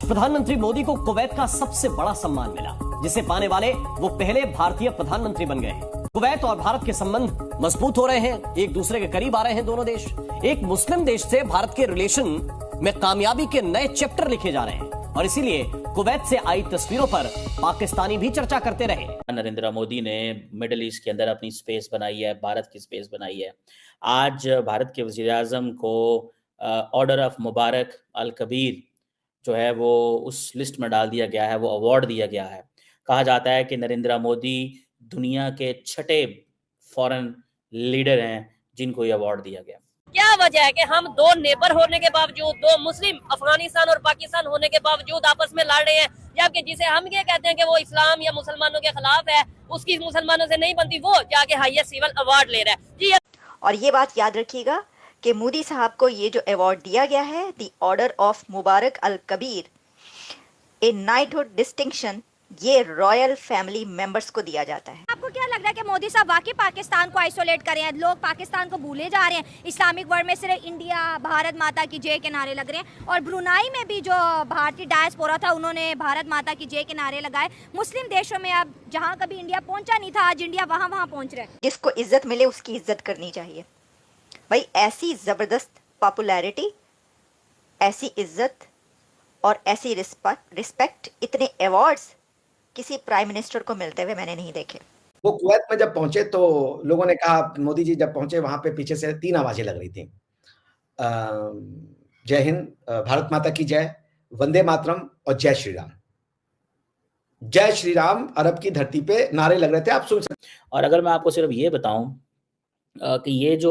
प्रधानमंत्री मोदी को कुवैत का सबसे बड़ा सम्मान मिला, जिसे पाने वाले वो पहले भारतीय प्रधानमंत्री बन गए हैं। कुवैत और भारत के संबंध मजबूत हो रहे हैं, एक दूसरे के करीब आ रहे हैं दोनों देश। एक मुस्लिम देश से भारत के रिलेशन में कामयाबी के नए चैप्टर लिखे जा रहे हैं और इसीलिए कुवैत से आई तस्वीरों पर पाकिस्तानी भी चर्चा करते रहे। नरेंद्र मोदी ने मिडिल ईस्ट के अंदर अपनी स्पेस बनाई है, भारत की स्पेस बनाई है। आज भारत के वज़ीर आज़म को order of Mubarak Al Kabir जो है वो उस लिस्ट में डाल दिया गया है, वो अवार्ड दिया गया है। कहा जाता है कि नरेंद्र मोदी दुनिया के 6ठे फॉरेन लीडर हैं जिनको ये अवार्ड दिया गया। क्या वजह है कि हम दो नेबर होने के बावजूद, दो मुस्लिम अफगानिस्तान और पाकिस्तान होने के बावजूद आपस में लड़ रहे हैं, जबकि जिसे हम ये कहते हैं कि वो इस्लाम या मुसलमानों के खिलाफ है, उसकी मुसलमानों से नहीं बनती, वो जाके हाईएस्ट सिविल अवार्ड ले रहा है जी। और ये बात याद रखिएगा कि मोदी साहब को ये जो अवार्ड दिया गया है, the order of Mubarak Al Kabeer, a knighthood distinction, ये रॉयल फैमिली मेंबर्स को दिया जाता है। आपको क्या लग रहा है कि मोदी साहब वाकई पाकिस्तान को आइसोलेट कर रहे हैं? लोग पाकिस्तान को भूले जा रहे हैं। इस्लामिक वर्ल्ड में सिर्फ इंडिया, भारत माता की जय के नारे लग रहे हैं और ब्रुनाई में भी जो भारतीय डायस्पोरा था उन्होंने भारत माता की जय के नारे लगाए। मुस्लिम देशों में अब जहाँ कभी इंडिया पहुँचा नहीं था, आज इंडिया वहाँ पहुँच रहा है। जिसको इज्जत मिले उसकी इज्जत करनी चाहिए भाई। ऐसी जबरदस्त पॉपुलैरिटी, ऐसी इज्जत और ऐसी रिस्पेक्ट, इतने अवार्ड्स किसी प्राइम मिनिस्टर को मिलते हुए मैंने नहीं देखे। वो कुवैत में जब पहुंचे तो लोगों ने कहा, मोदी जी जब पहुंचे वहां पे पीछे से 3 आवाजें लग रही थी, जय हिंद, भारत माता की जय, वंदे मातरम और जय श्री राम। जय श्री राम अरब की धरती पे नारे लग रहे थे, आप सुन सकते। और अगर मैं आपको सिर्फ ये बताऊं कि ये जो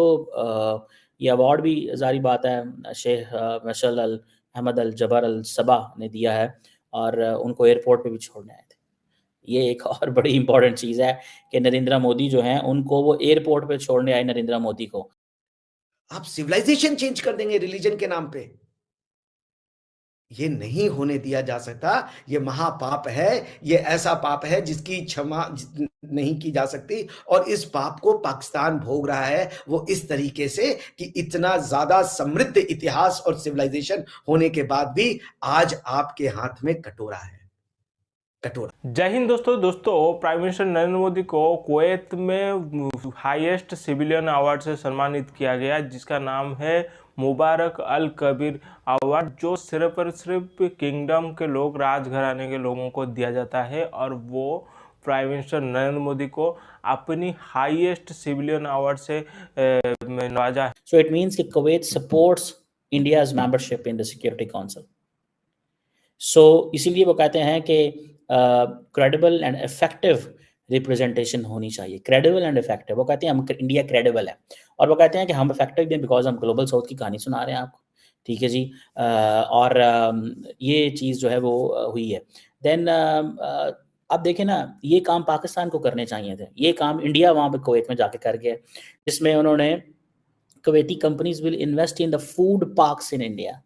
ये अवार्ड भी जारी बात है शेख मशल अल अहमद अल जबर अल सबा ने दिया है और उनको एयरपोर्ट पे भी छोड़ने आए थे। ये एक और बड़ी इंपॉर्टेंट चीज़ है कि नरेंद्र मोदी जो हैं उनको वो एयरपोर्ट पे छोड़ने आए नरेंद्र मोदी को। आप सिविलाइजेशन चेंज कर देंगे रिलीजन के नाम पे, ये नहीं होने दिया जा सकता। ये महापाप है, ये ऐसा पाप है जिसकी क्षमा नहीं की जा सकती और इस पाप को पाकिस्तान भोग रहा है वो इस तरीके से कि इतना ज्यादा समृद्ध इतिहास और सिविलाइजेशन होने के बाद भी आज आपके हाथ में कटोरा है, कटोरा। जय हिंद दोस्तों, प्राइम मिनिस्टर नरेंद्र मोदी को कुवैत में हाईएस्ट सिविलियन अवार्ड से सम्मानित किया गया, जिसका नाम है मुबारक अल कबीर अवार्ड, जो सिर्फ और सिर्फ किंगडम के लोग, राजघराने के लोगों को दिया जाता है और वो प्राइम मिनिस्टर नरेंद्र मोदी को अपनी हाईएस्ट सिविलियन अवार्ड से नवाजा है। सो इट मींस कि Kuwait supports India's membership in the security council. So इसीलिए वो कहते हैं कि क्रेडिबल एंड इफेक्टिव रिप्रेजेंटेशन होनी चाहिए। क्रेडिबल एंड इफेक्टिव, वो कहते हैं हम इंडिया क्रेडिबल है और वो कहते हैं कि हम इफेक्टिव हैं बिकॉज हम ग्लोबल साउथ की कहानी सुना रहे हैं आपको, ठीक है जी। और ये चीज़ जो है वो हुई है। देन अब देखें ना, ये काम पाकिस्तान को करने चाहिए थे, ये काम इंडिया वहाँ पे कुवैत में जाके कर गया, जिसमें उन्होंने Kuwaiti companies will invest in the food parks in India.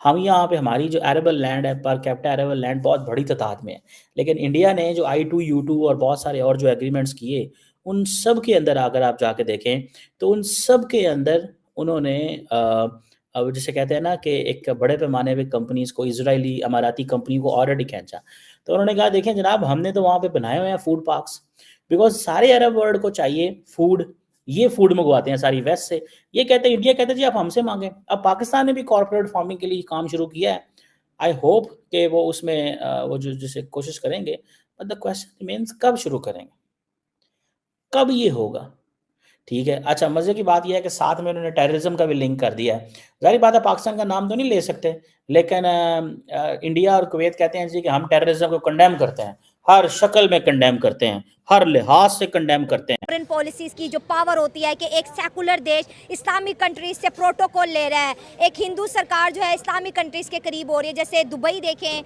हम यहाँ पे हमारी जो एरेबल लैंड है, पर कैपिटा एरेबल लैंड बहुत बड़ी तादाद में है, लेकिन इंडिया ने जो I2U2 और बहुत सारे और जो एग्रीमेंट्स किए, उन सब के अंदर अगर आप जाके देखें तो उन सब के अंदर उन्होंने अब जिसे कहते हैं ना कि एक बड़े पैमाने पे कंपनीज को, इजरायली अमाराती कंपनी को ऑलरेडी खींचा। तो उन्होंने कहा देखें जनाब, हमने तो वहाँ पे बनाए हुए हैं फूड पार्क्स, बिकॉज सारे अरब वर्ल्ड को चाहिए फूड, ये फूड मंगवाते हैं सारी वेस्ट से। ये कहते हैं, इंडिया कहते हैं जी आप हमसे मांगें। अब पाकिस्तान ने भी कॉर्पोरेट फार्मिंग के लिए काम शुरू किया है। आई होप कि वो उसमें वो जो जिसे कोशिश करेंगे, बट द क्वेश्चन रिमेंस कब शुरू करेंगे, कब ये होगा, ठीक है। अच्छा, मजे की बात यह है कि साथ में उन्होंने टेररिज्म का भी लिंक कर दिया है। जाहिर बात है पाकिस्तान का नाम तो नहीं ले सकते, लेकिन इंडिया और कुवैत कहते हैं जी कि हम टेररिज्म को कंडेम करते हैं, हर शक्ल में कंडेम करते हैं, हर लिहाज से कंडेम करते हैं। फॉरेन पॉलिसीज की जो पावर होती है कि एक सेकुलर देश इस्लामिक कंट्रीज से प्रोटोकॉल ले रहा है, एक हिंदू सरकार जो है इस्लामिक कंट्रीज के करीब हो रही है। जैसे दुबई देखें,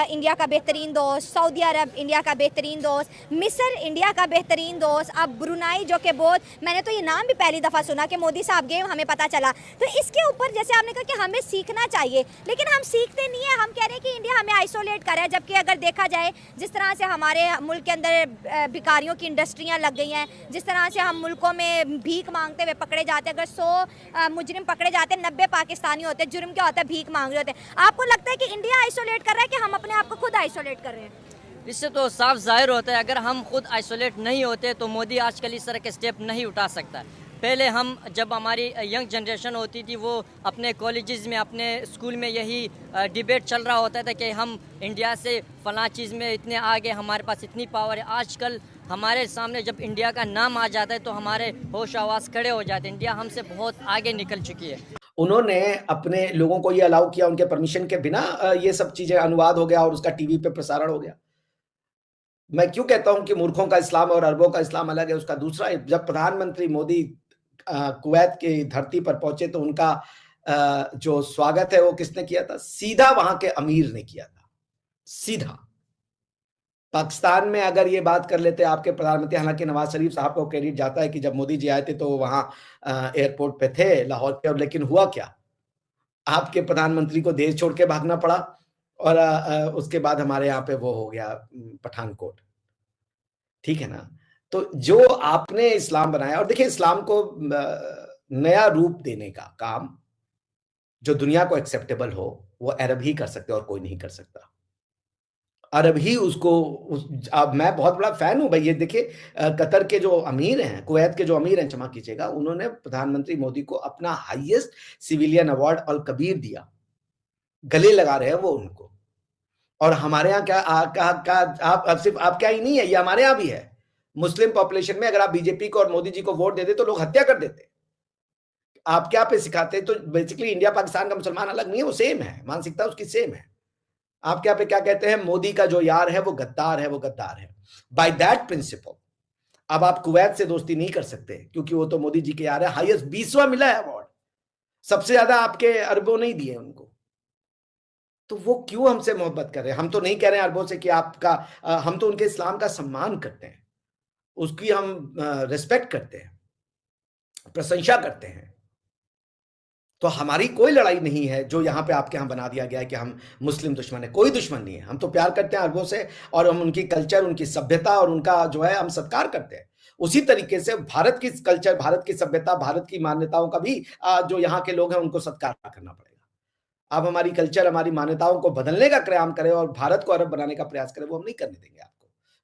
इंडिया का बेहतरीन दोस्त, सऊदी अरब इंडिया का बेहतरीन दोस्त, मिस्र इंडिया का बेहतरीन दोस्त, अब ब्रुनाई जो कि बहुत, मैंने तो ये नाम भी पहली दफ़ा सुना कि मोदी साहब गए, हमें पता चला। तो इसके ऊपर जैसे आपने कहा कि हमें सीखना चाहिए, लेकिन हम सीखते नहीं है। हम कह रहे हैं कि इंडिया हमें आइसोलेट कर रहा है, जबकि अगर देखा जाए जिस तरह से हमारे मुल्क के अंदर भिखारियों की इंडस्ट्रियां लग गई हैं, जिस तरह से हम मुल्कों में भीख मांगते हुए पकड़े जाते हैं, अगर 100 मुजरिम पकड़े जाते हैं 90 पाकिस्तानी होते हैं, जुर्म क्या होता है, भीख मांग रहे होते हैं। आपको लगता है कि इंडिया आइसोलेट कर रहा है कि हम अपने आप को खुद आइसोलेट कर रहे हैं? इससे तो साफ जाहिर होता है, अगर हम खुद आइसोलेट नहीं होते तो मोदी आजकल इस तरह के स्टेप नहीं उठा सकता। पहले हम जब हमारी यंग जनरेशन होती थी वो अपने कॉलेजेस में अपने स्कूल में यही डिबेट चल रहा होता था कि हम इंडिया से फ़लाँ चीज़ में इतने आगे, हमारे पास इतनी पावर है। आजकल हमारे सामने जब इंडिया का नाम आ जाता है तो हमारे होश आवाज़ खड़े हो जाते हैं। इंडिया हमसे बहुत आगे निकल चुकी है। उन्होंने अपने लोगों को ये अलाउ किया, उनके परमिशन के बिना ये सब चीज़ें अनुवाद हो गया और उसका टीवी पे प्रसारण हो गया। मैं क्यों कहता हूं कि मूर्खों का इस्लाम और अरबों का इस्लाम अलग है? उसका दूसरा, जब प्रधानमंत्री मोदी कुवैत की धरती पर पहुंचे तो उनका जो स्वागत है वो किसने किया था? सीधा वहां के अमीर ने किया था। सीधा पाकिस्तान में अगर ये बात कर लेते आपके प्रधानमंत्री, हालांकि नवाज शरीफ साहब को क्रेडिट जाता है कि जब मोदी जी आए थे तो वहां एयरपोर्ट पे थे लाहौर के, लेकिन हुआ क्या? आपके प्रधानमंत्री को देश छोड़ के भागना पड़ा और उसके बाद हमारे यहाँ पे वो हो गया पठानकोट। ठीक है ना? तो जो आपने इस्लाम बनाया, और देखिए इस्लाम को नया रूप देने का काम जो दुनिया को एक्सेप्टेबल हो वो अरब ही कर सकते और कोई नहीं कर सकता। अरब ही उसको अब मैं बहुत बड़ा फैन हूं भाई। ये देखिए कतर के जो अमीर हैं, कुवैत के जो अमीर हैं, क्षमा कीजिएगा, उन्होंने प्रधानमंत्री मोदी को अपना हाईएस्ट सिविलियन अवार्ड अल कबीर दिया, गले लगा रहे हैं वो उनको। और हमारे यहाँ क्या आप सिर्फ आप क्या ही नहीं है, ये हमारे यहाँ भी है। मुस्लिम पॉपुलेशन में अगर आप बीजेपी को और मोदी जी को वोट देते तो लोग हत्या कर देते। आप क्या पे सिखाते? तो बेसिकली इंडिया पाकिस्तान का मुसलमान अलग नहीं है, वो सेम है, मानसिकता उसकी सेम है। आप क्या पे क्या कहते हैं? मोदी का जो यार है वो गद्दार है, वो गद्दार है। बाय दैट प्रिंसिपल अब आप कुवैत से दोस्ती नहीं कर सकते क्योंकि वो तो मोदी जी के यार है। हाईएस्ट 20वां मिला है अवार्ड, सबसे ज्यादा आपके अरबों नहीं दिए उनको। तो वो क्यों हमसे मोहब्बत कर रहे हैं? हम तो नहीं कह रहे हैं अरबों से कि आपका हम तो उनके इस्लाम का सम्मान करते हैं, उसकी हम रिस्पेक्ट करते हैं, प्रशंसा करते हैं। तो हमारी कोई लड़ाई नहीं है जो यहाँ पे आपके यहाँ बना दिया गया है कि हम मुस्लिम दुश्मन है। कोई दुश्मन नहीं है। हम तो प्यार करते हैं अरबों से और हम उनकी कल्चर, उनकी सभ्यता और उनका जो है हम सत्कार करते हैं। उसी तरीके से भारत की कल्चर, भारत की सभ्यता, भारत की मान्यताओं का भी जो यहाँ के लोग हैं उनको सत्कार करना पड़ेगा। आप हमारी कल्चर, हमारी मान्यताओं को बदलने का प्रयास करें और भारत को अरब बनाने का प्रयास करें, वो हम नहीं करने देंगे आपको।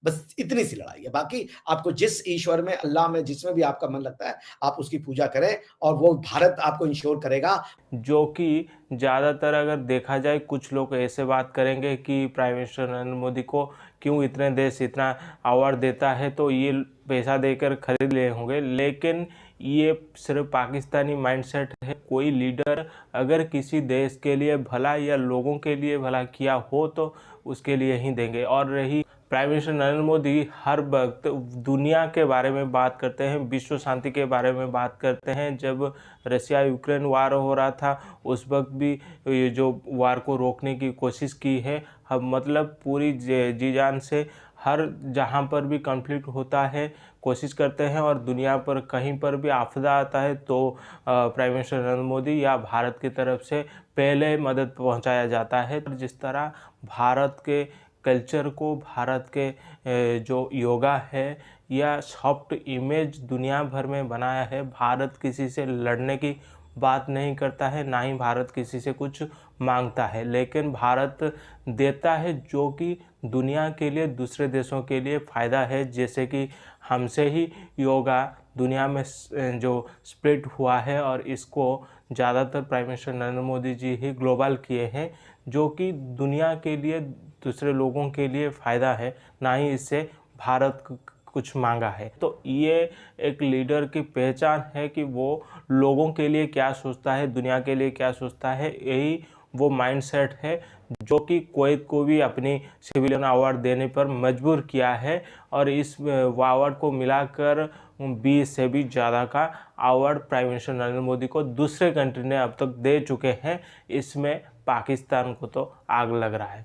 बस इतनी सी लड़ाई है। बाकी आपको जिस ईश्वर में, अल्लाह में, जिसमें भी आपका मन लगता है आप उसकी पूजा करें और वो भारत आपको इंश्योर करेगा। जो कि ज़्यादातर अगर देखा जाए कुछ लोग ऐसे बात करेंगे कि प्राइम मिनिस्टर नरेंद्र मोदी को क्यों इतने देश इतना अवार्ड देता है तो ये पैसा देकर खरीद ले होंगे, लेकिन ये सिर्फ पाकिस्तानी माइंडसेट है। कोई लीडर अगर किसी देश के लिए भला या लोगों के लिए भला किया हो तो उसके लिए ही देंगे। और रही प्राइम मिनिस्टर नरेंद्र मोदी हर वक्त दुनिया के बारे में बात करते हैं, विश्व शांति के बारे में बात करते हैं। जब रशिया यूक्रेन वार हो रहा था उस वक्त भी ये जो वार को रोकने की कोशिश की है। हम मतलब पूरी जी जान से हर जहाँ पर भी कॉन्फ्लिक्ट होता है कोशिश करते हैं और दुनिया पर कहीं पर भी आपदा आता है तो प्राइम मिनिस्टर नरेंद्र मोदी या भारत की तरफ से पहले मदद पहुंचाया जाता है। जिस तरह भारत के कल्चर को, भारत के जो योगा है या सॉफ्ट इमेज दुनिया भर में बनाया है, भारत किसी से लड़ने की बात नहीं करता है, ना ही भारत किसी से कुछ मांगता है, लेकिन भारत देता है जो कि दुनिया के लिए, दूसरे देशों के लिए फ़ायदा है। जैसे कि हमसे ही योगा दुनिया में जो स्प्रेड हुआ है और इसको ज़्यादातर प्राइम मिनिस्टर नरेंद्र मोदी जी ही ग्लोबल किए हैं, जो कि दुनिया के लिए, दूसरे लोगों के लिए फ़ायदा है, ना ही इससे भारत कुछ मांगा है। तो ये एक लीडर की पहचान है कि वो लोगों के लिए क्या सोचता है, दुनिया के लिए क्या सोचता है। यही वो माइंडसेट है जो कि कुवैत को भी अपनी सिविलियन अवार्ड देने पर मजबूर किया है और इस अवार्ड को मिलाकर 20 से भी ज़्यादा का award prime minister Narendra Modi को दूसरे कंट्री ने अब तक दे चुके हैं। इसमें पाकिस्तान को तो आग लग रहा है।